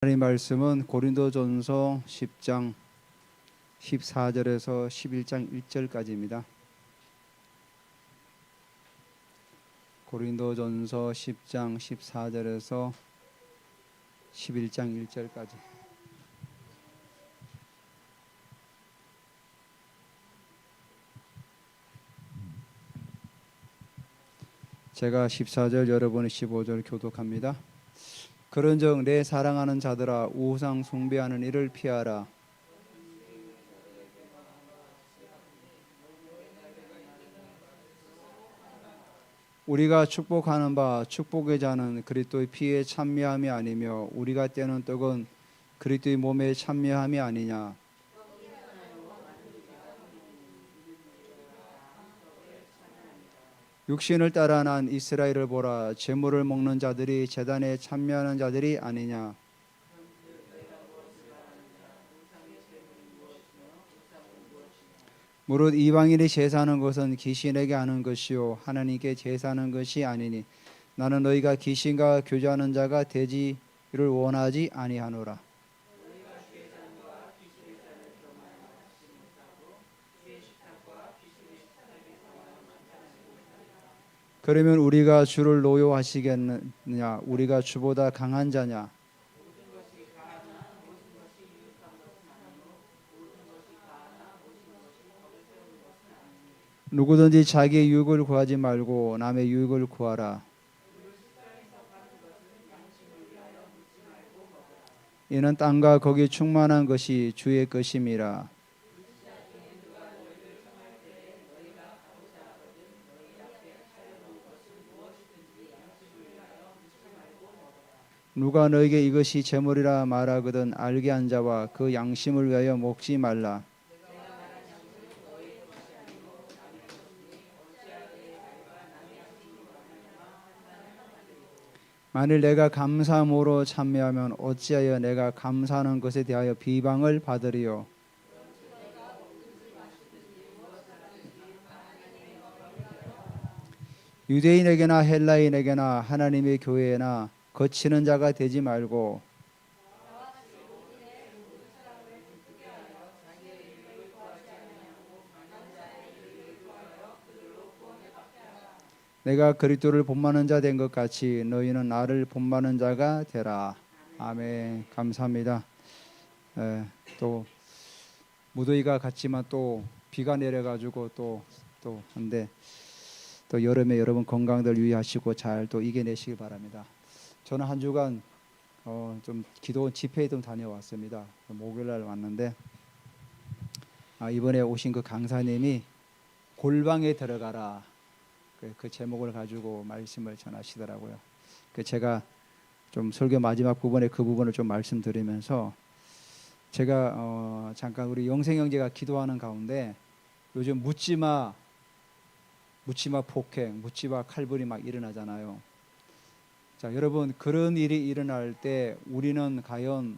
하나님 말씀은 고린도전서 10장 14절에서 11장 1절까지입니다. 고린도전서 10장 14절에서 11장 1절까지. 제가 14절, 여러분이 15절 교독합니다. 그런즉 내 사랑하는 자들아, 우상 숭배하는 일을 피하라. 우리가 축복하는 바 축복의 자는 그리스도의 피에 참여함이 아니며 우리가 떼는 떡은 그리스도의 몸에 참여함이 아니냐. 육신을 따라 난 이스라엘을 보라. 제물을 먹는 자들이 제단에 참여하는 자들이 아니냐. 무릇 이방인이 제사하는 것은 귀신에게 하는 것이요 하나님께 제사하는 것이 아니니 나는 너희가 귀신과 교제하는 자가 되지를 원하지 아니하노라. 그러면 우리가 주를 노여하시겠느냐? 우리가 주보다 강한 자냐? 누구든지 자기의 유익을 구하지 말고 남의 유익을 구하라. 이는 땅과 거기 충만한 것이 주의 것임이라. 누가 너에게 이것이 제물이라 말하거든 알게 한 자와 그 양심을 위하여 먹지 말라. 만일 내가 감사함으로 참여하면 어찌하여 내가 감사하는 것에 대하여 비방을 받으리요. 유대인에게나 헬라인에게나 하나님의 교회에나 거치는 자가 되지 말고 내가 그리스도를 본받는 자 된 것 같이 너희는 나를 본받는 자가 되라. 아멘. 감사합니다. 또 무더위가 갔지만 또 비가 내려가지고 또 한데 또 여름에 여러분 건강들 유의하시고 잘 또 이겨내시기 바랍니다. 저는 한 주간 좀 기도원 집회에 좀 다녀왔습니다. 목요일날 왔는데 이번에 오신 그 강사님이 골방에 들어가라 그 제목을 가지고 말씀을 전하시더라고요. 제가 좀 설교 마지막 부분에 그 부분을 좀 말씀드리면서 제가 잠깐 우리 영생 형제가 기도하는 가운데 요즘 묻지마 폭행, 묻지마 칼불이 막 일어나잖아요. 자, 여러분 그런 일이 일어날 때 우리는 과연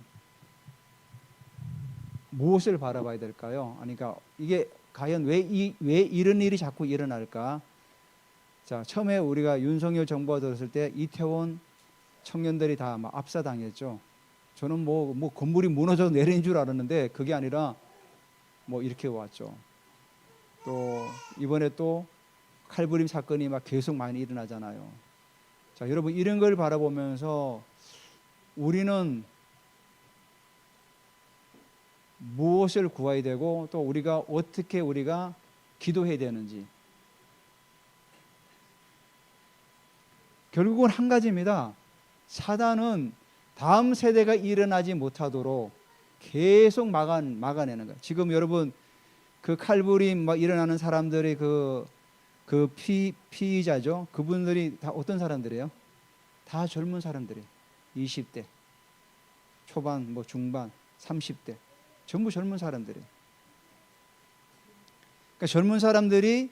무엇을 바라봐야 될까요? 그러니까 이게 과연 왜 이런 일이 자꾸 일어날까? 자, 처음에 우리가 윤석열 정부가 들었을 때 이태원 청년들이 다 막 압사당했죠. 저는 뭐 건물이 무너져 내린 줄 알았는데 그게 아니라 뭐 이렇게 왔죠. 또 이번에 또 칼부림 사건이 막 계속 많이 일어나잖아요. 자, 여러분 이런 걸 바라보면서 우리는 무엇을 구해야 되고 또 우리가 어떻게 우리가 기도해야 되는지 결국은 한 가지입니다. 사단은 다음 세대가 일어나지 못하도록 계속 막아내는 거예요. 지금 여러분 그 칼부림 막 일어나는 사람들의 피의자죠. 그분들이 다 어떤 사람들이에요? 다 젊은 사람들이에요. 20대 초반, 뭐 중반, 30대 전부 젊은 사람들이에요. 그러니까 젊은 사람들이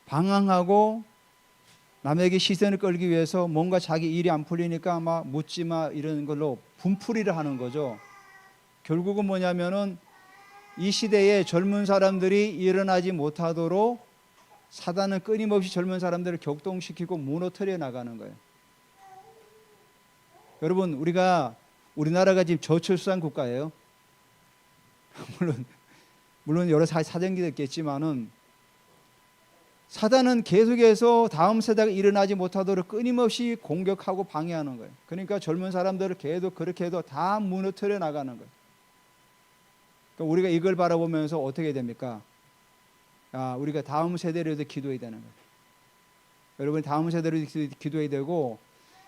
방황하고 남에게 시선을 끌기 위해서 뭔가 자기 일이 안 풀리니까 막 묻지마 이런 걸로 분풀이를 하는 거죠. 결국은 뭐냐면은 이 시대에 젊은 사람들이 일어나지 못하도록 사단은 끊임없이 젊은 사람들을 격동시키고 무너뜨려 나가는 거예요. 여러분 우리가 우리나라가 지금 저출산 국가예요. 물론 여러 사정이 있겠지만은 사단은 계속해서 다음 세대가 일어나지 못하도록 끊임없이 공격하고 방해하는 거예요. 그러니까 젊은 사람들을 계속 그렇게 해도 다 무너뜨려 나가는 거예요. 그러니까 우리가 이걸 바라보면서 어떻게 됩니까? 우리가 다음 세대를 위해서 기도해야 되는 거예요. 여러분 다음 세대를 위해서 기도해야 되고,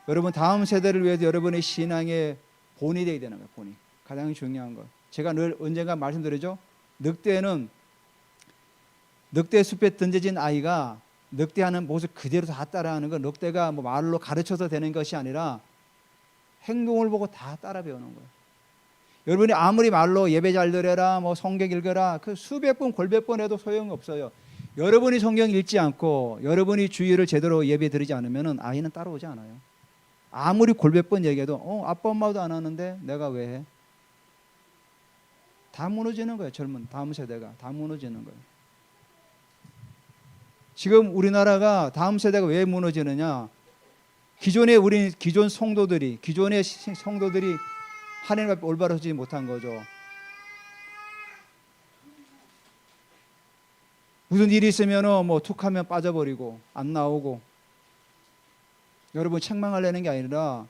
여러분 다음 세대를 위해서 여러분의 신앙의 본이 되어야 되는 거예요. 본이 가장 중요한 거. 제가 늘 언젠가 말씀드리죠. 늑대 숲에 던져진 아이가 늑대하는 모습 그대로 다 따라하는 건, 늑대가 뭐 말로 가르쳐서 되는 것이 아니라 행동을 보고 다 따라 배우는 거예요. 여러분이 아무리 말로 예배 잘 드려라, 뭐 성경 읽어라, 그 수백 번 골백 번 해도 소용없어요. 여러분이 성경 읽지 않고 여러분이 주일을 제대로 예배 드리지 않으면 아이는 따라오지 않아요. 아무리 골백 번 얘기해도 아빠 엄마도 안 하는데 내가 왜 해? 다 무너지는 거예요. 다음 세대가 다 무너지는 거예요. 지금 우리나라가 다음 세대가 왜 무너지느냐? 기존의 성도들이 하나님 앞에 올바로 서지 못한 거죠. 무슨 일이 있으면 뭐 툭하면 빠져버리고 안 나오고. 여러분 책망하려는 게 아니라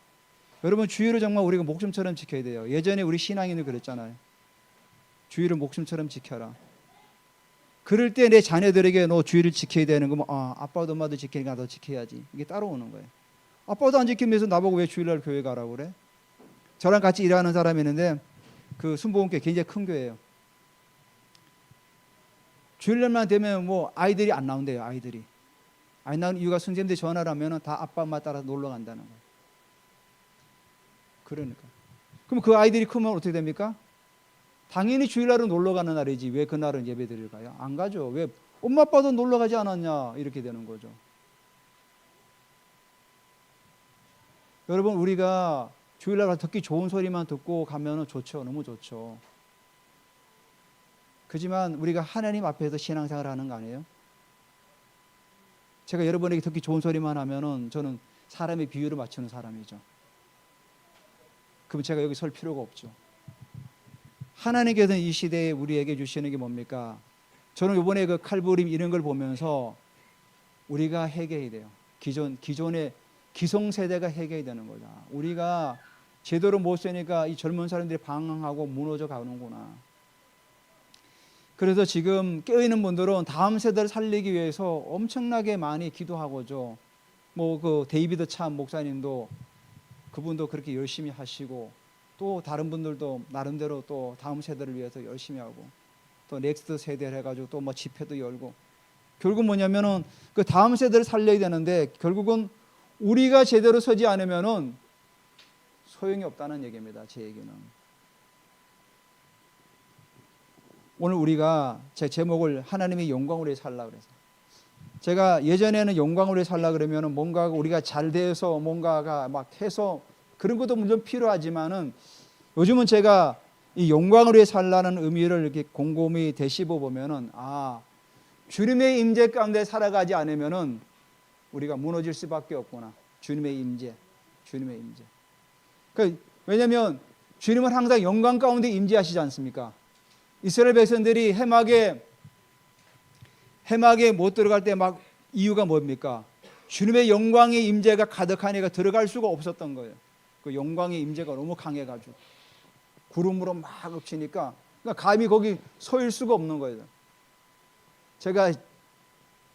여러분 주일을 정말 우리가 목숨처럼 지켜야 돼요. 예전에 우리 신앙인들 그랬잖아요. 주일을 목숨처럼 지켜라. 그럴 때 내 자녀들에게 너 주일을 지켜야 되는 거면 아빠도 엄마도 지키니까 나도 지켜야지. 이게 따라오는 거예요. 아빠도 안 지키면서 나보고 왜 주일날 교회 가라고 그래? 저랑 같이 일하는 사람이 있는데 그 순복음교회 굉장히 큰 교회예요. 주일날만 되면 뭐 아이들이 안 나온대요. 아이들이 안 나오는 이유가 선생님들이 전화를 하면 다 아빠 엄마 따라서 놀러 간다는 거예요. 그러니까 그럼 그 아이들이 크면 어떻게 됩니까? 당연히 주일날은 놀러 가는 날이지 왜 그날은 예배드리러 가요? 안 가죠. 왜 엄마 아빠도 놀러 가지 않았냐 이렇게 되는 거죠. 여러분 우리가 주일날 듣기 좋은 소리만 듣고 가면 좋죠. 너무 좋죠. 그렇지만 우리가 하나님 앞에서 신앙생활을 하는 거 아니에요? 제가 여러분에게 듣기 좋은 소리만 하면은 저는 사람의 비유를 맞추는 사람이죠. 그럼 제가 여기 설 필요가 없죠. 하나님께서는 이 시대에 우리에게 주시는 게 뭡니까? 저는 이번에 그 칼부림 이런 걸 보면서 우리가 해결해야 돼요. 기존의 기성세대가 해결해야 되는 거다. 우리가 제대로 못 쓰니까 이 젊은 사람들이 방황하고 무너져 가는구나. 그래서 지금 깨어있는 분들은 다음 세대를 살리기 위해서 엄청나게 많이 기도하고죠. 뭐 그 데이비드 참 목사님도 그분도 그렇게 열심히 하시고 또 다른 분들도 나름대로 또 다음 세대를 위해서 열심히 하고 또 넥스트 세대를 해가지고 또 뭐 집회도 열고 결국 뭐냐면은 그 다음 세대를 살려야 되는데 결국은 우리가 제대로 서지 않으면은 소용이 없다는 얘기입니다. 제 얘기는. 오늘 우리가 제 제목을 하나님의 영광으로 위해 살라 그래서 제가 예전에는 영광으로 위해 살라 그러면은 뭔가 우리가 잘 돼서 뭔가가 막 해서 그런 것도 물론 필요하지만은 요즘은 제가 이 영광을 위해 살라는 의미를 이렇게 곰곰이 되씹어 보면은 주님의 임재 가운데 살아가지 않으면은 우리가 무너질 수밖에 없구나. 주님의 임재. 그러니까 왜냐하면 주님은 항상 영광 가운데 임재하시지 않습니까? 이스라엘 백성들이 해막에 못 들어갈 때 막 이유가 뭡니까? 주님의 영광의 임재가 가득하니까 들어갈 수가 없었던 거예요. 그 영광의 임재가 너무 강해가지고 구름으로 막 엎치니까 그러니까 감히 거기 서일 수가 없는 거예요. 제가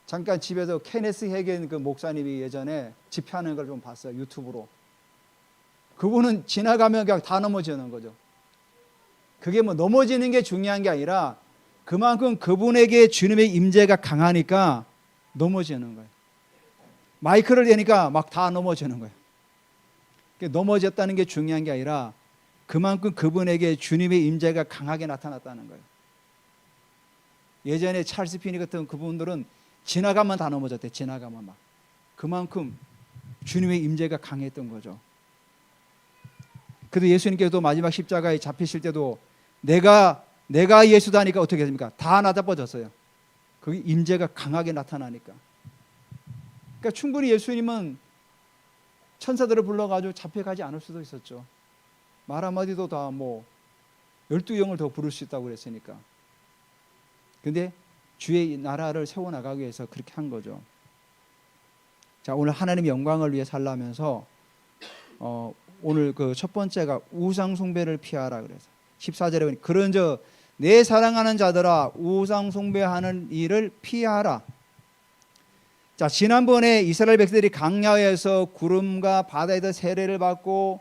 잠깐 집에서 케네스 해겐 그 목사님이 예전에 집회하는 걸 좀 봤어요. 유튜브로. 그분은 지나가면 그냥 다 넘어지는 거죠. 그게 뭐 넘어지는 게 중요한 게 아니라 그만큼 그분에게 주님의 임재가 강하니까 넘어지는 거예요. 마이크를 대니까 막 다 넘어지는 거예요. 넘어졌다는 게 중요한 게 아니라 그만큼 그분에게 주님의 임재가 강하게 나타났다는 거예요. 예전에 찰스 피니 같은 그분들은 지나가면 다 넘어졌대. 지나가면 막. 그만큼 주님의 임재가 강했던 거죠. 그래도 예수님께서도 마지막 십자가에 잡히실 때도 내가 예수다니까 어떻게 됩니까? 다 나다빠졌어요. 그 임재가 강하게 나타나니까. 그러니까 충분히 예수님은 천사들을 불러가지고 잡혀가지 않을 수도 있었죠. 말 한마디도 다 뭐 12영을 더 부를 수 있다고 그랬으니까. 근데 주의 나라를 세워나가기 위해서 그렇게 한 거죠. 자, 오늘 하나님의 영광을 위해 살라면서 오늘 그 첫 번째가 우상 숭배를 피하라 그래서 14절에 보니 그런즉 내 사랑하는 자들아 우상 숭배하는 일을 피하라. 자, 지난번에 이스라엘 백성들이 강야에서 구름과 바다에서 세례를 받고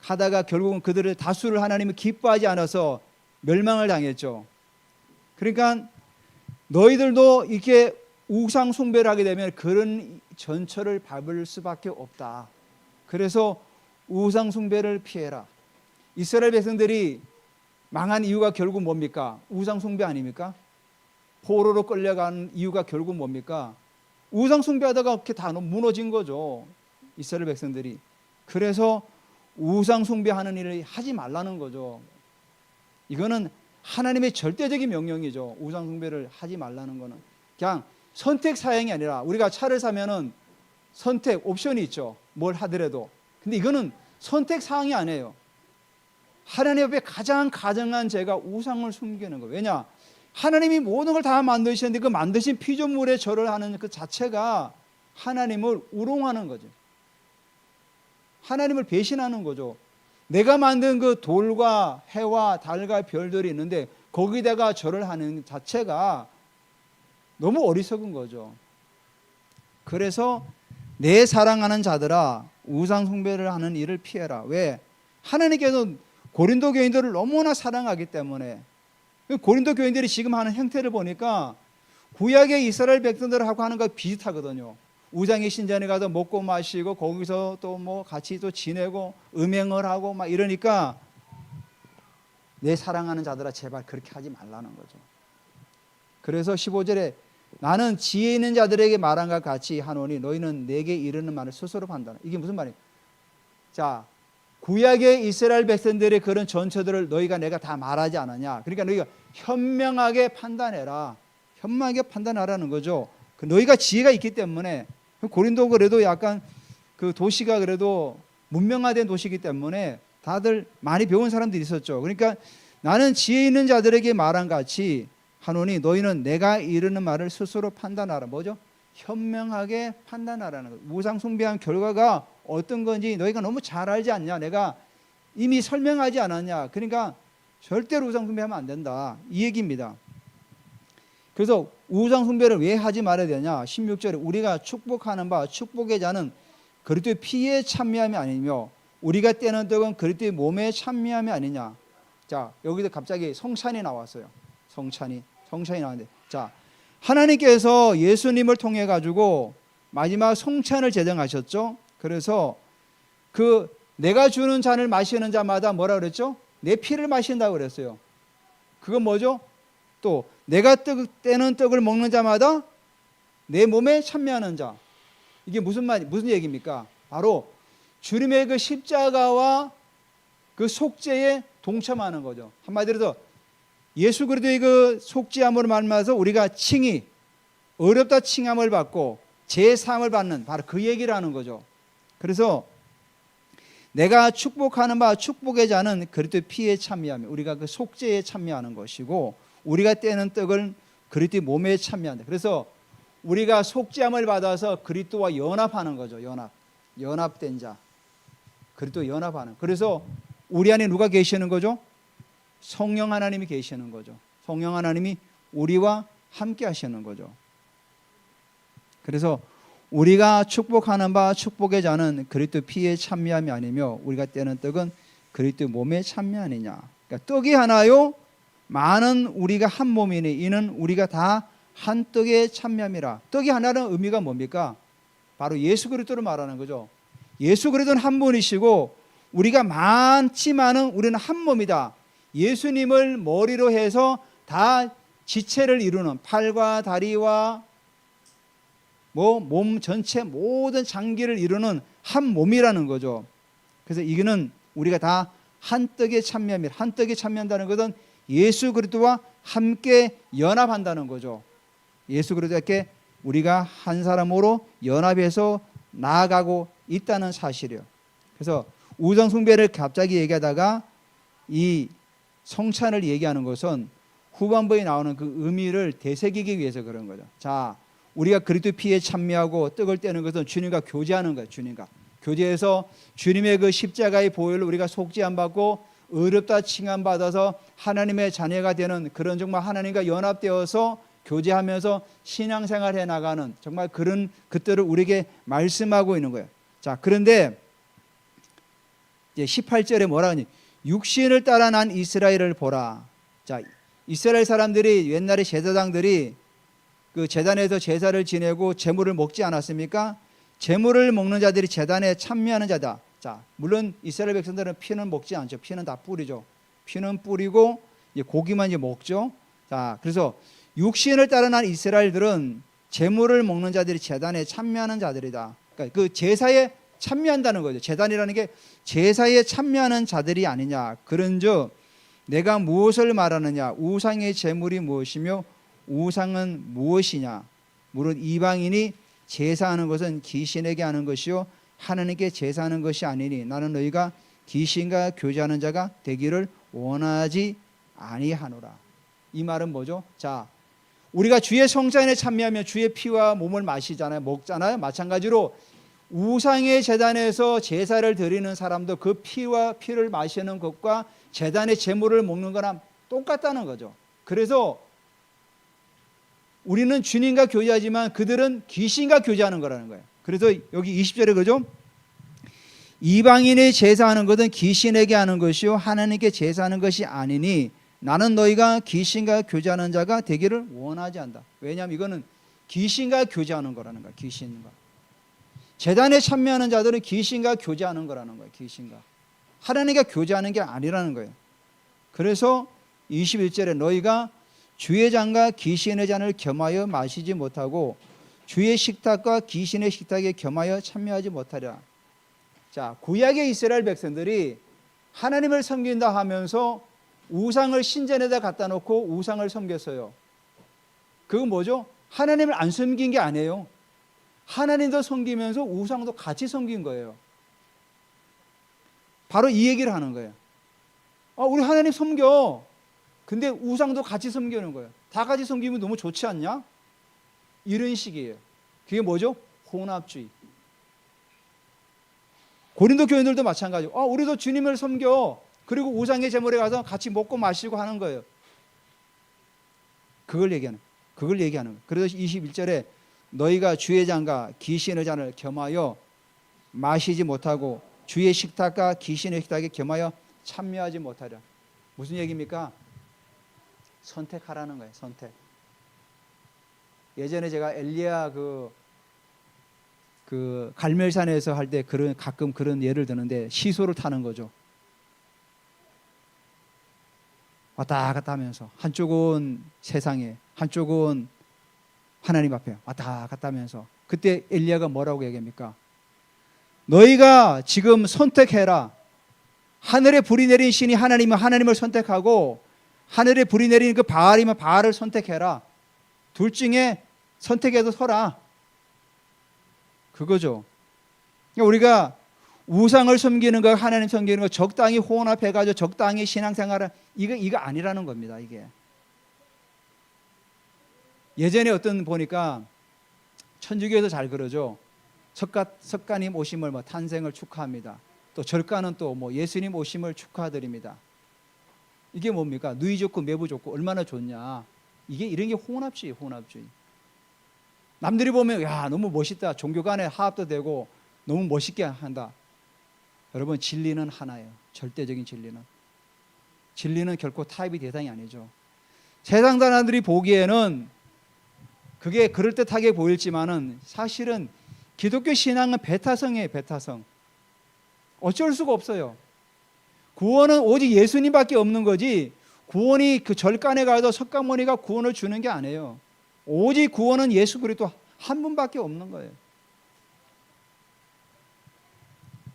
하다가 결국은 그들을 다수를 하나님이 기뻐하지 않아서 멸망을 당했죠. 그러니까 너희들도 이렇게 우상 숭배를 하게 되면 그런 전철을 밟을 수밖에 없다. 그래서 우상 숭배를 피해라. 이스라엘 백성들이 망한 이유가 결국 뭡니까? 우상 숭배 아닙니까? 포로로 끌려간 이유가 결국 뭡니까? 우상 숭배하다가 이렇게 다 무너진 거죠. 이스라엘 백성들이. 그래서 우상 숭배하는 일을 하지 말라는 거죠. 이거는 하나님의 절대적인 명령이죠. 우상 숭배를 하지 말라는 거는 그냥 선택 사항이 아니라 우리가 차를 사면은 선택 옵션이 있죠. 뭘 하더라도. 근데 이거는 선택 사항이 아니에요. 하나님 앞에 가장 가증한 죄가 우상을 숨기는 거예요. 왜냐? 하나님이 모든 걸 다 만드셨는데 그 만드신 피조물에 절을 하는 그 자체가 하나님을 우롱하는 거죠. 하나님을 배신하는 거죠. 내가 만든 그 돌과 해와 달과 별들이 있는데 거기다가 절을 하는 자체가 너무 어리석은 거죠. 그래서 내 사랑하는 자들아 우상 숭배를 하는 일을 피해라. 왜? 하나님께서 고린도 교인들을 너무나 사랑하기 때문에. 고린도 교인들이 지금 하는 행태를 보니까 구약의 이스라엘 백성들하고 하는 거 비슷하거든요. 우상의 신전에 가서 먹고 마시고 거기서 또 뭐 같이 또 지내고 음행을 하고 막 이러니까 내 사랑하는 자들아 제발 그렇게 하지 말라는 거죠. 그래서 15절에 나는 지혜 있는 자들에게 말한 것 같이 하노니 너희는 내게 이르는 말을 스스로 판단하라. 이게 무슨 말이에요? 자, 구약의 이스라엘 백성들의 그런 전처들을 내가 다 말하지 않았냐. 그러니까 너희가 현명하게 판단해라. 현명하게 판단하라는 거죠. 너희가 지혜가 있기 때문에. 고린도 그래도 약간 그 도시가 그래도 문명화된 도시이기 때문에 다들 많이 배운 사람들이 있었죠. 그러니까 나는 지혜 있는 자들에게 말한 같이 하노니 너희는 내가 이르는 말을 스스로 판단하라. 뭐죠? 현명하게 판단하라는 거예요. 우상 숭배한 결과가 어떤 건지 너희가 너무 잘 알지 않냐. 내가 이미 설명하지 않았냐. 그러니까 절대로 우상 숭배하면 안 된다. 이 얘기입니다. 그래서 우상 숭배를 왜 하지 말아야 되냐. 16절에 우리가 축복하는 바 축복의 자는 그리스도의 피에 참여함이 아니며 우리가 떼는 떡은 그리스도의 몸에 참여함이 아니냐. 자, 여기서 갑자기 성찬이 나왔어요. 성찬이 나왔는데, 자, 하나님께서 예수님을 통해 가지고 마지막 성찬을 제정하셨죠. 그래서 그 내가 주는 잔을 마시는 자마다 뭐라 그랬죠? 내 피를 마신다고 그랬어요. 그건 뭐죠? 또 내가 떼는 떡을 먹는 자마다 내 몸에 참여하는 자. 이게 무슨 얘기입니까? 바로 주님의 그 십자가와 그 속죄에 동참하는 거죠. 한마디로 예수 그리스도의 그 속죄함으로 말미암아서 우리가 칭의, 어렵다 칭함을 받고 제사함을 받는 바로 그 얘기를 하는 거죠. 그래서 내가 축복하는 바 축복의 자는 그리스도의 피에 참여하며 우리가 그 속죄에 참여하는 것이고 우리가 떼는 떡을 그리스도의 몸에 참여한다. 그래서 우리가 속죄함을 받아서 그리스도와 연합하는 거죠. 연합된 자. 그리스도 연합하는. 그래서 우리 안에 누가 계시는 거죠? 성령 하나님이 계시는 거죠. 성령 하나님이 우리와 함께 하시는 거죠. 그래서 우리가 축복하는 바 축복의 자는 그리스도 피에 참여함이 아니며 우리가 떼는 떡은 그리스도 몸에 참여 아니냐. 그러니까 떡이 하나요 많은 우리가 한 몸이니 이는 우리가 다 한 떡에 참여함이라. 떡이 하나라는 의미가 뭡니까? 바로 예수 그리스도를 말하는 거죠. 예수 그리스도는 한 분이시고 우리가 많지만은 우리는 한 몸이다. 예수님을 머리로 해서 다 지체를 이루는 팔과 다리와 몸 전체 모든 장기를 이루는 한 몸이라는 거죠. 그래서 이거는 우리가 다 한 떡에 참여합니다. 한 떡에 참여한다는 것은 예수 그리스도와 함께 연합한다는 거죠. 예수 그리스도께 우리가 한 사람으로 연합해서 나아가고 있다는 사실이에요. 그래서 우상 숭배를 갑자기 얘기하다가 이 성찬을 얘기하는 것은 후반부에 나오는 그 의미를 되새기기 위해서 그런 거죠. 자, 우리가 그리스도 피에 참여하고 떡을 떼는 것은 주님과 교제하는 거예요. 주님과 교제해서 주님의 그 십자가의 보혈로 우리가 속죄함 받고 의롭다 칭함 받아서 하나님의 자녀가 되는 그런 정말 하나님과 연합되어서 교제하면서 신앙생활 해 나가는 정말 그런 것들을 우리에게 말씀하고 있는 거예요. 자, 그런데 이제 18절에 뭐라 하니 육신을 따라 난 이스라엘을 보라. 자, 이스라엘 사람들이 옛날에 제사장들이 그 제단에서 제사를 지내고 제물을 먹지 않았습니까? 제물을 먹는 자들이 제단에 참여하는 자다. 자, 물론 이스라엘 백성들은 피는 먹지 않죠. 피는 다 뿌리죠. 피는 뿌리고 이제 고기만 이제 먹죠. 자, 그래서 육신을 따라 난 이스라엘들은 제물을 먹는 자들이 제단에 참여하는 자들이다. 그러니까 그 제사에 참여한다는 거죠. 제단이라는 게 제사에 참여하는 자들이 아니냐. 그런즉 내가 무엇을 말하느냐? 우상의 제물이 무엇이며 우상은 무엇이냐? 무릇 이방인이 제사하는 것은 귀신에게 하는 것이요 하나님께 제사하는 것이 아니니 나는 너희가 귀신과 교제하는 자가 되기를 원하지 아니하노라. 이 말은 뭐죠? 자, 우리가 주의 성찬에 참여하면 주의 피와 몸을 마시잖아요. 먹잖아요. 마찬가지로 우상의 제단에서 제사를 드리는 사람도 그 피와 피를 마시는 것과 제단의 제물을 먹는 거랑 똑같다는 거죠. 그래서 우리는 주님과 교제하지만 그들은 귀신과 교제하는 거라는 거예요. 그래서 여기 20절에 그죠? 이방인이 제사하는 것은 귀신에게 하는 것이요 하나님께 제사하는 것이 아니니 나는 너희가 귀신과 교제하는 자가 되기를 원하지 않다. 왜냐하면 이거는 귀신과 교제하는 거라는 거예요. 귀신과. 제단에 참여하는 자들은 귀신과 교제하는 거라는 거예요. 귀신과. 하나님과 교제하는 게 아니라는 거예요. 그래서 21절에 너희가 주의 잔과 귀신의 잔을 겸하여 마시지 못하고 주의 식탁과 귀신의 식탁에 겸하여 참여하지 못하리라. 자, 구약의 이스라엘 백성들이 하나님을 섬긴다 하면서 우상을 신전에다 갖다 놓고 우상을 섬겼어요. 그건 뭐죠? 하나님을 안 섬긴 게 아니에요. 하나님도 섬기면서 우상도 같이 섬긴 거예요. 바로 이 얘기를 하는 거예요. 우리 하나님 섬겨. 근데 우상도 같이 섬기는 거예요. 다 같이 섬기면 너무 좋지 않냐? 이런 식이에요. 그게 뭐죠? 혼합주의. 고린도 교인들도 마찬가지고 우리도 주님을 섬겨. 그리고 우상의 제물에 가서 같이 먹고 마시고 하는 거예요. 그걸 얘기하는 거예요. 그래서 21절에 너희가 주의 잔과 귀신의 잔을 겸하여 마시지 못하고 주의 식탁과 귀신의 식탁에 겸하여 참여하지 못하랴. 무슨 얘기입니까? 선택하라는 거예요. 선택. 예전에 제가 엘리야 그 갈멜산에서 할 때 가끔 그런 예를 드는데 시소를 타는 거죠. 왔다 갔다 하면서 한쪽은 세상에 한쪽은 하나님 앞에 왔다 갔다 하면서 그때 엘리야가 뭐라고 얘기합니까? 너희가 지금 선택해라. 하늘에 불이 내린 신이 하나님은 하나님을 선택하고 하늘에 불이 내리는 그 바알이면 바알을 선택해라. 둘 중에 선택해서 서라. 그거죠. 그러니까 우리가 우상을 섬기는 거 하나님 섬기는 거 적당히 혼합해가지고 적당히 신앙생활을 이거 아니라는 겁니다. 이게 예전에 어떤 보니까 천주교에서 잘 그러죠. 석가님 오심을 탄생을 축하합니다. 또 절가는 또 예수님 오심을 축하드립니다. 이게 뭡니까? 누이 좋고 매부 좋고 얼마나 좋냐. 이런 게 혼합주의. 남들이 보면 야 너무 멋있다. 종교 간에 화합도 되고 너무 멋있게 한다. 여러분 진리는 하나예요. 절대적인 진리는 결코 타협의 대상이 아니죠. 세상 사람들이 보기에는 그게 그럴듯하게 보일지만은 사실은 기독교 신앙은 배타성이에요. 배타성. 어쩔 수가 없어요. 구원은 오직 예수님밖에 없는 거지 구원이 그 절간에 가서 석가모니가 구원을 주는 게 아니에요. 오직 구원은 예수 그리스도 한 분밖에 없는 거예요.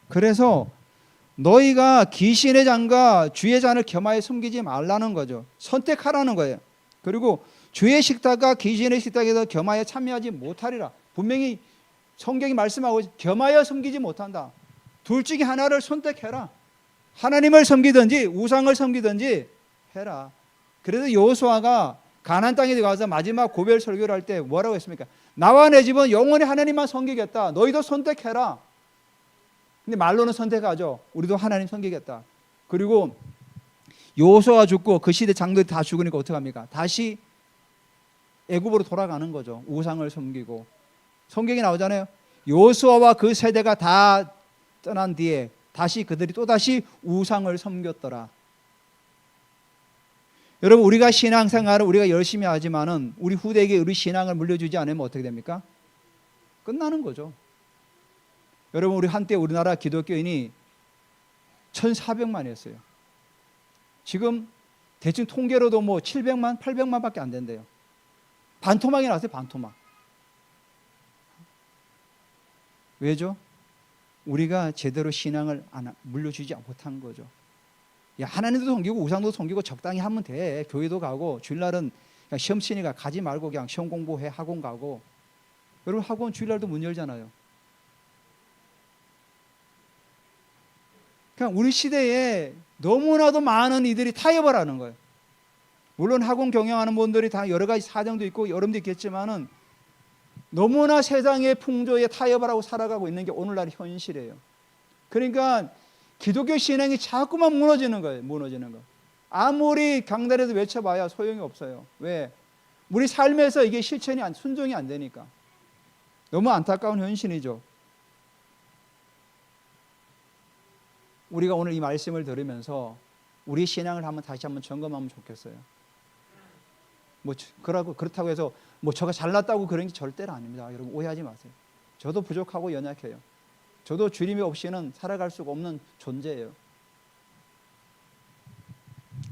그래서 너희가 귀신의 잔과 주의 잔을 겸하여 섬기지 말라는 거죠. 선택하라는 거예요. 그리고 주의 식탁과 귀신의 식탁에서 겸하여 참여하지 못하리라. 분명히 성경이 말씀하고 겸하여 섬기지 못한다. 둘 중에 하나를 선택해라. 하나님을 섬기든지 우상을 섬기든지 해라. 그래서 여호수아가 가나안 땅에 가서 마지막 고별 설교를 할 때 뭐라고 했습니까? 나와 내 집은 영원히 하나님만 섬기겠다. 너희도 선택해라. 근데 말로는 선택하죠. 우리도 하나님 섬기겠다. 그리고 여호수아가 죽고 그 시대 장로들이 다 죽으니까 어떡합니까? 다시 애굽으로 돌아가는 거죠. 우상을 섬기고. 성경에 나오잖아요. 여호수아와 그 세대가 다 떠난 뒤에 다시 그들이 또다시 우상을 섬겼더라. 여러분, 우리가 신앙생활을 우리가 열심히 하지만은 우리 후대에게 우리 신앙을 물려주지 않으면 어떻게 됩니까? 끝나는 거죠. 여러분, 우리 한때 우리나라 기독교인이 1,400만이었어요. 지금 대충 통계로도 뭐 700만, 800만밖에 안 된대요. 반토막이 나왔어요. 반토막. 왜죠? 우리가 제대로 신앙을 물려주지 못한 거죠. 야, 하나님도 섬기고 우상도 섬기고 적당히 하면 돼. 교회도 가고 주일날은 그냥 시험 치니까 가지 말고 그냥 시험 공부해. 학원 가고. 여러분, 학원 주일날도 문 열잖아요. 그냥 우리 시대에 너무나도 많은 이들이 타협을 하는 거예요. 물론 학원 경영하는 분들이 다 여러 가지 사정도 있고 여름도 있겠지만은 너무나 세상의 풍조에 타협을 하고 살아가고 있는 게 오늘날 현실이에요. 그러니까 기독교 신앙이 자꾸만 무너지는 거예요. 무너지는 거. 아무리 강단에서 외쳐봐야 소용이 없어요. 왜? 우리 삶에서 이게 실천이 순종이 안 되니까. 너무 안타까운 현실이죠. 우리가 오늘 이 말씀을 들으면서 우리 신앙을 다시 한번 점검하면 좋겠어요. 그렇다고 해서 저가 잘났다고 그런 게 절대로 아닙니다. 여러분, 오해하지 마세요. 저도 부족하고 연약해요. 저도 주님이 없이는 살아갈 수가 없는 존재예요.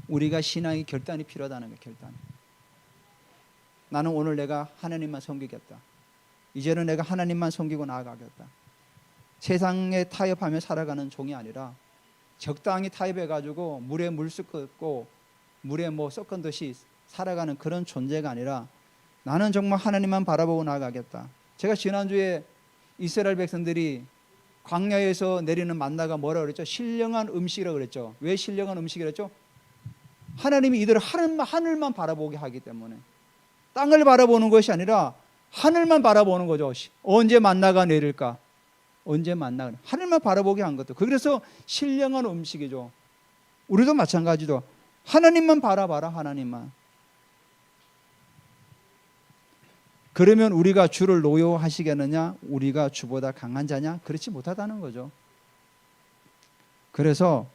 우리가 신앙의 결단이 필요하다는 거예요. 결단. 나는 오늘 내가 하나님만 섬기겠다. 이제는 내가 하나님만 섬기고 나아가겠다. 세상에 타협하며 살아가는 종이 아니라 적당히 타협해가지고 물에 물 섞고 물에 섞은 듯이 살아가는 그런 존재가 아니라 나는 정말 하나님만 바라보고 나아가겠다. 제가 지난주에 이스라엘 백성들이 광야에서 내리는 만나가 뭐라고 그랬죠? 신령한 음식이라고 그랬죠. 왜 신령한 음식이라고 그랬죠? 하나님이 이들을 하늘만 바라보게 하기 때문에. 땅을 바라보는 것이 아니라 하늘만 바라보는 거죠. 언제 만나가 내릴까? 언제 만나가 하늘만 바라보게 한 것도. 그래서 신령한 음식이죠. 우리도 마찬가지죠. 하나님만 바라봐라. 하나님만. 그러면 우리가 주를 노여하시겠느냐? 우리가 주보다 강한 자냐? 그렇지 못하다는 거죠. 그래서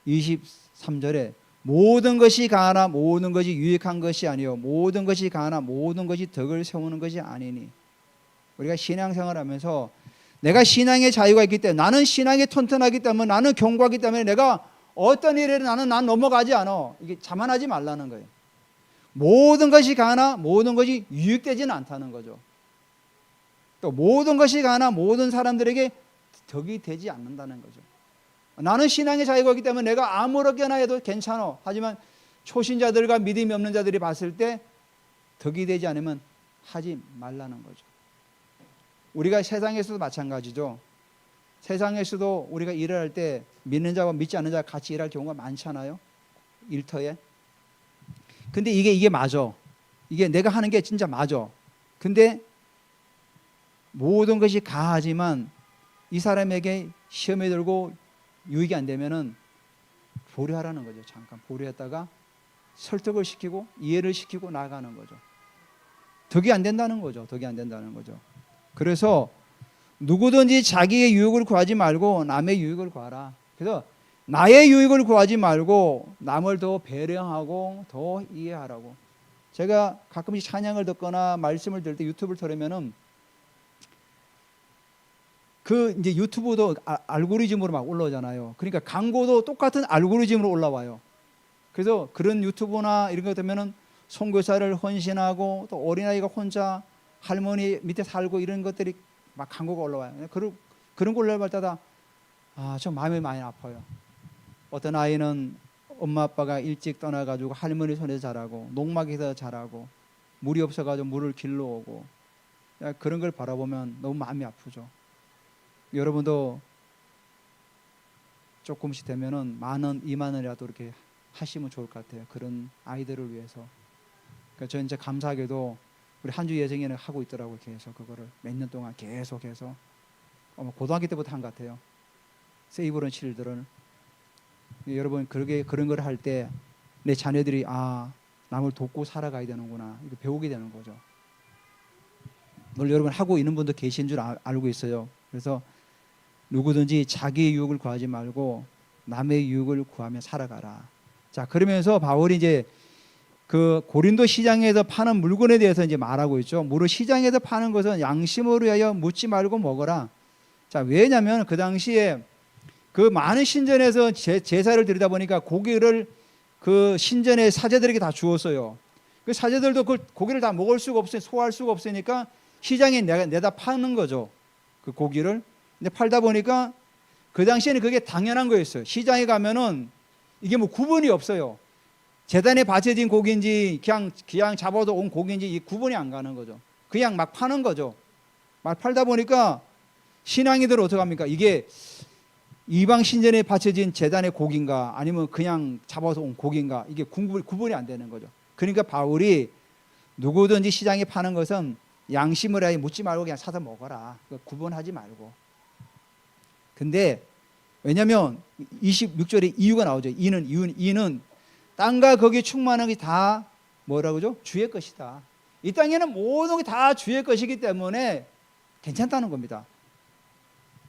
23절에 모든 것이 강하나 모든 것이 유익한 것이 아니요 모든 것이 강하나 모든 것이 덕을 세우는 것이 아니니. 우리가 신앙생활을 하면서 내가 신앙의 자유가 있기 때문에, 나는 신앙이 튼튼하기 때문에, 나는 견고하기 때문에 내가 어떤 일에 난 넘어가지 않아. 이게 자만하지 말라는 거예요. 모든 것이 가나 모든 것이 유익되지는 않다는 거죠. 또 모든 것이 가나 모든 사람들에게 덕이 되지 않는다는 거죠. 나는 신앙의 자유가 있기 때문에 내가 아무렇게나 해도 괜찮아. 하지만 초신자들과 믿음이 없는 자들이 봤을 때 덕이 되지 않으면 하지 말라는 거죠. 우리가 세상에서도 마찬가지죠. 세상에서도 우리가 일을 할 때 믿는 자와 믿지 않는 자가 같이 일할 경우가 많잖아요. 일터에. 근데 이게 맞아. 이게 내가 하는 게 진짜 맞아. 근데 모든 것이 가하지만 이 사람에게 시험에 들고 유익이 안 되면은 보류하라는 거죠. 잠깐 보류했다가 설득을 시키고 이해를 시키고 나아가는 거죠. 덕이 안 된다는 거죠. 덕이 안 된다는 거죠. 그래서 누구든지 자기의 유익을 구하지 말고 남의 유익을 구하라. 그래서 나의 유익을 구하지 말고 남을 더 배려하고 더 이해하라고. 제가 가끔씩 찬양을 듣거나 말씀을 들을 때 유튜브를 틀으면은 이제 유튜브도 알고리즘으로 막 올라오잖아요. 그러니까 광고도 똑같은 알고리즘으로 올라와요. 그래서 그런 유튜브나 이런 거 되면은 선교사를 헌신하고 또 어린아이가 혼자 할머니 밑에 살고 이런 것들이 막 광고가 올라와요. 그런 거 올라올 때마다 좀 마음이 많이 아파요. 어떤 아이는 엄마 아빠가 일찍 떠나가지고 할머니 손에서 자라고 농막에서 자라고 물이 없어가지고 물을 길러 오고 그런 걸 바라보면 너무 마음이 아프죠. 여러분도 조금씩 되면은 10,000원, 20,000원이라도 이렇게 하시면 좋을 것 같아요. 그런 아이들을 위해서. 그러니까 저는 이제 감사하게도 우리 한주 예정에는 하고 있더라고요. 계속 그거를 몇 년 동안 계속해서 고등학교 때부터 한 것 같아요. 세이브런 칠들은. 여러분 그런 걸 할 때 내 자녀들이 남을 돕고 살아가야 되는구나 이거 배우게 되는 거죠. 물론 여러분 하고 있는 분도 계신 줄 알고 있어요. 그래서 누구든지 자기의 유익을 구하지 말고 남의 유익을 구하며 살아가라. 자, 그러면서 바울이 이제 그 고린도 시장에서 파는 물건에 대해서 이제 말하고 있죠. 무릇 시장에서 파는 것은 양심으로 위하여 묻지 말고 먹어라. 자, 왜냐하면 그 당시에 그 많은 신전에서 제사를 드리다 보니까 고기를 그 신전의 사제들에게 다 주었어요. 그 사제들도 그 고기를 다 먹을 수가 없어요. 소화할 수가 없으니까 시장에 내다 파는 거죠. 그 고기를. 근데 팔다 보니까 그 당시에는 그게 당연한 거였어요. 시장에 가면은 이게 뭐 구분이 없어요. 제단에 바쳐진 고기인지 그냥 잡아도 온 고기인지 이 구분이 안 가는 거죠. 그냥 막 파는 거죠. 막 팔다 보니까 신앙이들 어떻게 합니까? 이게 이방 신전에 바쳐진 제단의 고기인가 아니면 그냥 잡아서 온 고기인가 이게 구분이 안 되는 거죠. 그러니까 바울이 누구든지 시장에 파는 것은 양심을 하여 묻지 말고 그냥 사서 먹어라. 구분하지 말고. 근데 왜냐하면 26절에 이유가 나오죠. 이는 땅과 거기에 충만한 게 다 뭐라고죠? 주의 것이다. 이 땅에는 모든 게 다 주의 것이기 때문에 괜찮다는 겁니다.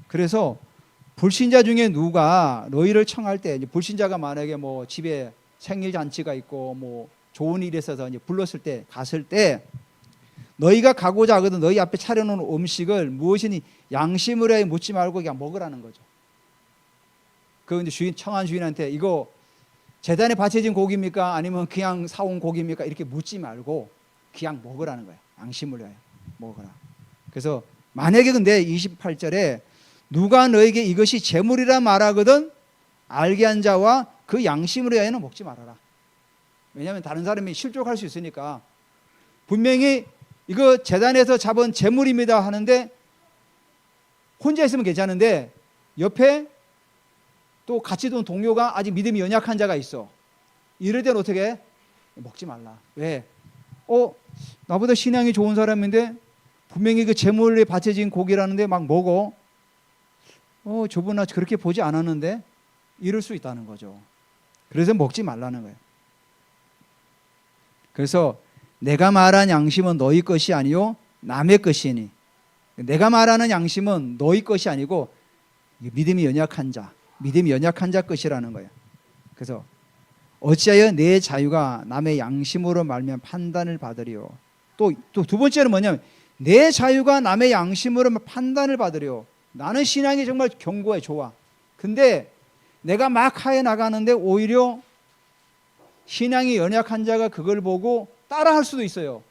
그래서 불신자 중에 누가 너희를 청할 때 불신자가 만약에 뭐 집에 생일 잔치가 있고 뭐 좋은 일이 있어서 이제 불렀을 때 갔을 때 너희가 가고자 하거든 너희 앞에 차려놓은 음식을 무엇이니 양심으로 해 묻지 말고 그냥 먹으라는 거죠. 그 이제 청한 주인한테 이거 제단에 바쳐진 고기입니까? 아니면 그냥 사온 고기입니까? 이렇게 묻지 말고 그냥 먹으라는 거예요. 양심으로 해 먹어라. 그래서 만약에 근데 28절에 누가 너에게 이것이 재물이라 말하거든 알게 한 자와 그 양심으로 하여는 먹지 말아라. 왜냐하면 다른 사람이 실족할 수 있으니까 분명히 이거 제단에서 잡은 재물입니다 하는데 혼자 있으면 괜찮은데 옆에 또 같이 돈 동료가 아직 믿음이 연약한 자가 있어. 이럴 때는 어떻게 해? 먹지 말라. 왜? 나보다 신앙이 좋은 사람인데 분명히 그 재물에 바쳐진 고기라는데 막 먹어. 저분 나 그렇게 보지 않았는데 이럴 수 있다는 거죠. 그래서 먹지 말라는 거예요. 그래서 내가 말한 양심은 너희 것이 아니요 남의 것이니. 내가 말하는 양심은 너희 것이 아니고 믿음이 연약한 자 것이라는 거예요. 그래서 어찌하여 내 자유가 남의 양심으로 말면 판단을 받으리요. 또 두 번째는 뭐냐면 내 자유가 남의 양심으로 판단을 받으리요. 나는 신앙이 정말 견고해 좋아. 근데 내가 막 하에 나가는데 오히려 신앙이 연약한 자가 그걸 보고 따라할 수도 있어요.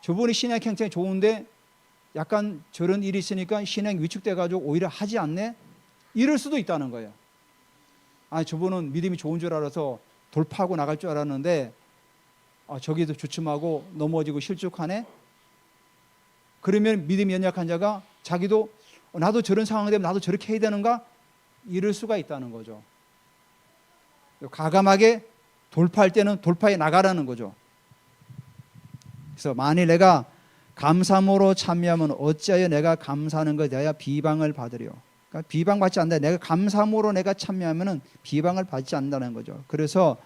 저분이 신앙이 굉장히 좋은데 약간 저런 일이 있으니까 신앙이 위축돼 가지고 오히려 하지 않네. 이럴 수도 있다는 거예요. 저분은 믿음이 좋은 줄 알아서 돌파하고 나갈 줄 알았는데 저기도 주춤하고 넘어지고 실족하네. 그러면 믿음이 연약한 자가 자기도 나도 저런 상황이 되면 나도 저렇게 해야 되는가? 이럴 수가 있다는 거죠. 과감하게 돌파할 때는 돌파해 나가라는 거죠. 그래서 만일 내가 감사함으로 참여하면 어찌하여 내가 감사하는 것에 대하여 비방을 받으려. 그러니까 비방받지 않는다. 내가 감사함으로 내가 참여하면 비방을 받지 않는다는 거죠. 그래서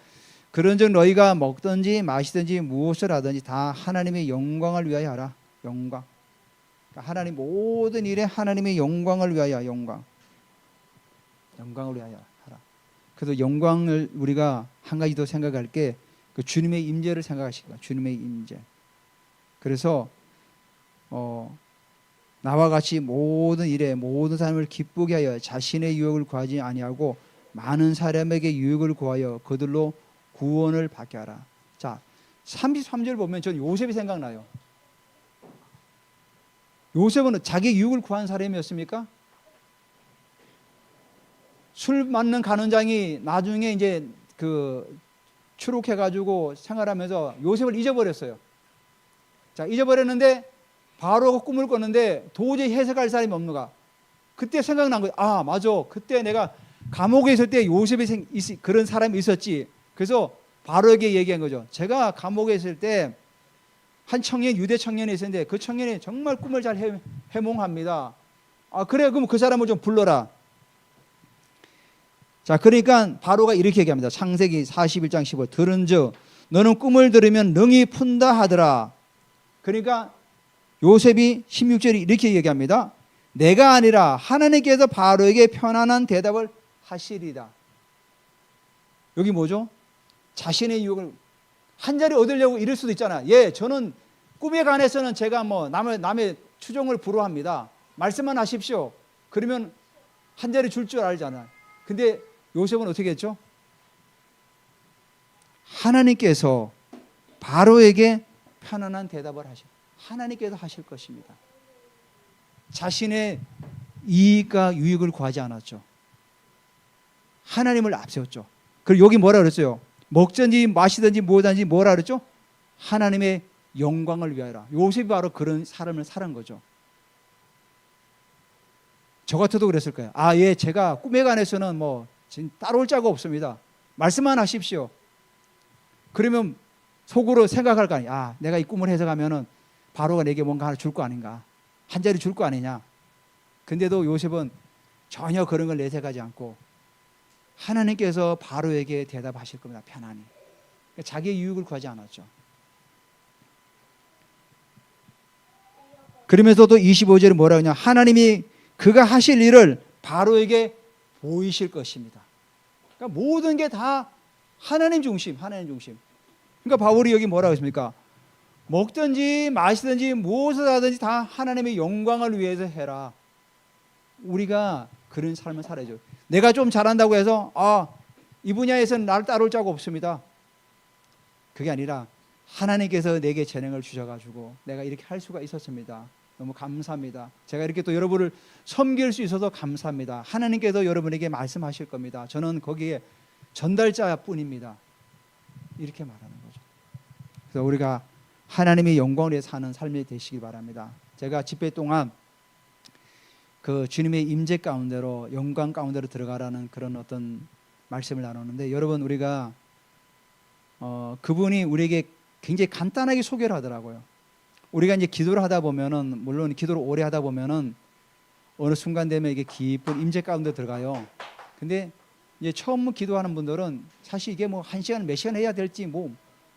그런즉 너희가 먹든지 마시든지 무엇을 하든지 다 하나님의 영광을 위하여 하라. 영광. 그러니까 하나님 모든 일에 하나님의 영광을 위하여 영광을 위하여 하라. 그래서 영광을 우리가 한 가지 더 생각할 게 그 주님의 임재를 생각하시고 주님의 임재. 그래서 나와 같이 모든 일에 모든 사람을 기쁘게 하여 자신의 유익을 구하지 아니하고 많은 사람에게 유익을 구하여 그들로 구원을 받게 하라. 자, 33절 보면 전 요셉이 생각나요. 요셉은 자기 유익을 구한 사람이었습니까? 술 맞는 간원장이 나중에 이제 추록해가지고 생활하면서 요셉을 잊어버렸어요. 자, 잊어버렸는데 바로가 꿈을 꿨는데 도저히 해석할 사람이 없는가? 그때 생각난 거예요. 아, 맞아. 그때 내가 감옥에 있을 때 요셉이 그런 사람이 있었지. 그래서 바로에게 얘기한 거죠. 제가 감옥에 있을 때 한 청년, 유대 청년이 있었는데 그 청년이 정말 꿈을 잘 해몽합니다. 아, 그래, 그럼 그 사람을 좀 불러라. 자, 그러니까 바로가 이렇게 얘기합니다. 창세기 41장 15. 들은즉 너는 꿈을 들으면 능히 푼다 하더라. 그러니까 요셉이 16절에 이렇게 얘기합니다. 내가 아니라 하나님께서 바로에게 편안한 대답을 하시리다. 여기 뭐죠? 자신의 유혹을 한 자리 얻으려고 이럴 수도 있잖아. 예, 저는 꿈에 관해서는 제가 뭐 남의 추종을 불허합니다. 말씀만 하십시오. 그러면 한 자리 줄 알잖아. 근데 요셉은 어떻게 했죠? 하나님께서 바로에게 편안한 대답을 하나님께서 하실 것입니다. 자신의 이익과 유익을 구하지 않았죠. 하나님을 앞세웠죠. 그리고 여기 뭐라 그랬어요? 먹든지 마시든지 뭐든지 뭐라 그랬죠? 하나님의 영광을 위하여라. 요셉이 바로 그런 삶을 살은 거죠. 저 같아도 그랬을 거예요. 아, 예, 제가 꿈에 관해서는 뭐 따라올 자가 없습니다. 말씀만 하십시오. 그러면 속으로 생각할 거 아니야. 아, 내가 이 꿈을 해석하면은 바로가 내게 뭔가 하나 줄 거 아닌가. 한 자리 줄 거 아니냐. 근데도 요셉은 전혀 그런 걸 내색하지 않고 하나님께서 바로에게 대답하실 겁니다. 편안히. 자기의 유익을 구하지 않았죠. 그러면서도 25절에 뭐라고 하냐. 하나님이 그가 하실 일을 바로에게 보이실 것입니다. 그러니까 모든 게 다 하나님 중심, 하나님 중심. 그러니까 바울이 여기 뭐라고 했습니까? 먹든지 마시든지 무엇을 하든지 다 하나님의 영광을 위해서 해라. 우리가 그런 삶을 살아야죠. 내가 좀 잘한다고 해서 이 분야에서는 나를 따라올 자가 없습니다. 그게 아니라 하나님께서 내게 재능을 주셔가지고 내가 이렇게 할 수가 있었습니다. 너무 감사합니다. 제가 이렇게 또 여러분을 섬길 수 있어서 감사합니다. 하나님께서 여러분에게 말씀하실 겁니다. 저는 거기에 전달자뿐입니다. 이렇게 말하는 거죠. 그래서 우리가 하나님의 영광을 위해 사는 삶이 되시기 바랍니다. 제가 집회 동안 그 주님의 임재 가운데로 영광 가운데로 들어가라는 그런 어떤 말씀을 나누는데 여러분 우리가 그분이 우리에게 굉장히 간단하게 소개를 하더라고요. 우리가 이제 기도를 하다 보면은 물론 기도를 오래 하다 보면은 어느 순간 되면 이게 깊은 임재 가운데 들어가요. 근데 이제 처음 기도하는 분들은 사실 이게 뭐 1시간 몇 시간 해야 될지 뭐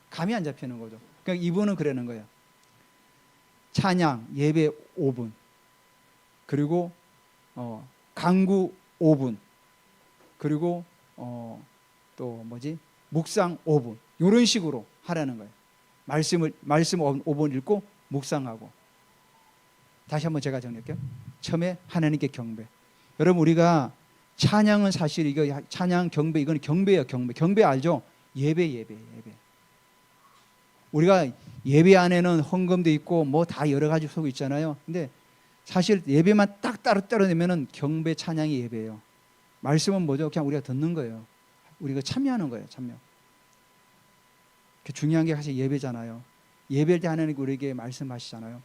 감이 안 잡히는 거죠. 그러니까 이분은 그러는 거예요. 찬양 예배 5분 그리고 강구 5분 그리고 또 뭐지 묵상 5분 이런 식으로 하라는 거예요. 말씀 5분 읽고 묵상하고. 다시 한번 제가 정리할게요. 처음에 하나님께 경배. 여러분 우리가 찬양은 사실 이거 찬양 경배 이건 경배예요. 경배 알죠? 예배. 우리가 예배 안에는 헌금도 있고 뭐 다 여러 가지 속에 있잖아요. 근데 사실 예배만 딱 따로 내면은 경배 찬양이 예배예요. 말씀은 뭐죠? 그냥 우리가 듣는 거예요. 우리가 참여하는 거예요. 참여. 중요한 게 사실 예배잖아요. 예배할 때 하나님 우리에게 말씀하시잖아요.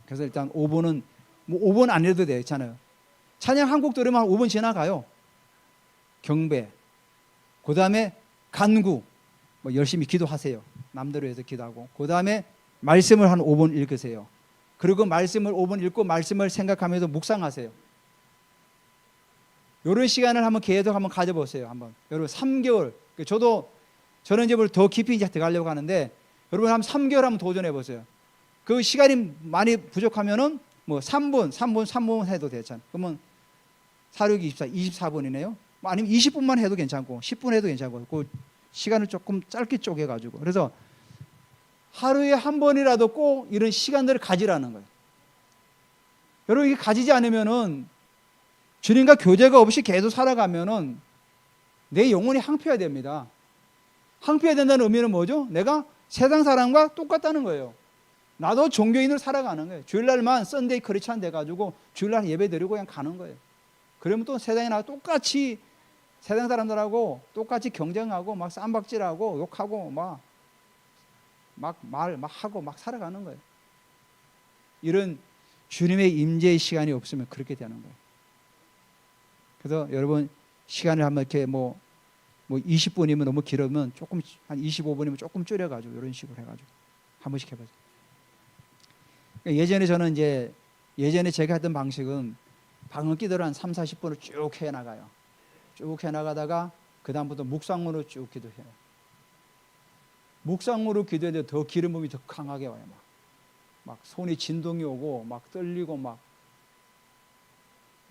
그래서 일단 5분은 뭐 5분 안 해도 되잖아요. 찬양 한 곡 들으면 5분 지나가요. 경배. 그 다음에 간구. 뭐 열심히 기도하세요. 남대로 해서 기도하고. 그 다음에 말씀을 한 5분 읽으세요. 그리고 말씀을 5분 읽고 말씀을 생각하면서 묵상하세요. 이런 시간을 계속 한번 가져보세요. 여러분 3개월. 저는 이제 더 깊이 이제 들어가려고 하는데 여러분 한 3개월 한번 도전해 보세요. 그 시간이 많이 부족하면은 뭐 3분 해도 되잖아요. 그러면 4, 6, 24, 24분이네요. 아니면 20분만 해도 괜찮고 10분 해도 괜찮고 그 시간을 조금 짧게 쪼개가지고 그래서 하루에 한 번이라도 꼭 이런 시간들을 가지라는 거예요. 여러분 이게 가지지 않으면은 주님과 교제가 없이 계속 살아가면은 내 영혼이 항폐해야 됩니다. 항폐해야 된다는 의미는 뭐죠? 내가 세상 사람과 똑같다는 거예요. 나도 종교인으로 살아가는 거예요. 주일날만 썬데이 크리스찬 돼가지고 주일날 예배 드리고 그냥 가는 거예요. 그러면 또 세상에 나가 똑같이 세상 사람들하고 똑같이 경쟁하고 막 쌈박질하고 욕하고 하고 막 살아가는 거예요. 이런 주님의 임재의 시간이 없으면 그렇게 되는 거예요. 그래서 여러분 시간을 한번 이렇게 뭐 20분이면 너무 길으면 조금 한 25분이면 조금 줄여가지고 이런 식으로 해가지고 한 번씩 해보세요. 예전에 저는 이제 예전에 제가 했던 방식은 방언 기도를 한 3, 40분을 쭉 해나가요. 쭉 해나가다가 그 다음부터 묵상으로 쭉 기도해요. 묵상으로 기도해도 더 기름 부음이 더 강하게 와요. 막 손이 진동이 오고 막 떨리고 막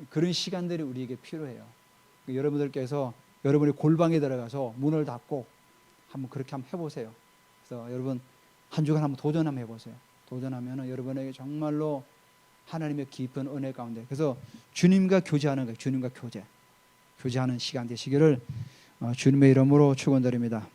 그런 시간들이 우리에게 필요해요. 여러분들께서 여러분이 골방에 들어가서 문을 닫고 한번 그렇게 한번 해보세요. 그래서 여러분 한 주간 한번 도전 한번 해보세요. 도전하면은 여러분에게 정말로 하나님의 깊은 은혜 가운데, 그래서 주님과 교제하는 거예요. 주님과 교제하는 시간 되시기를 주님의 이름으로 축원드립니다.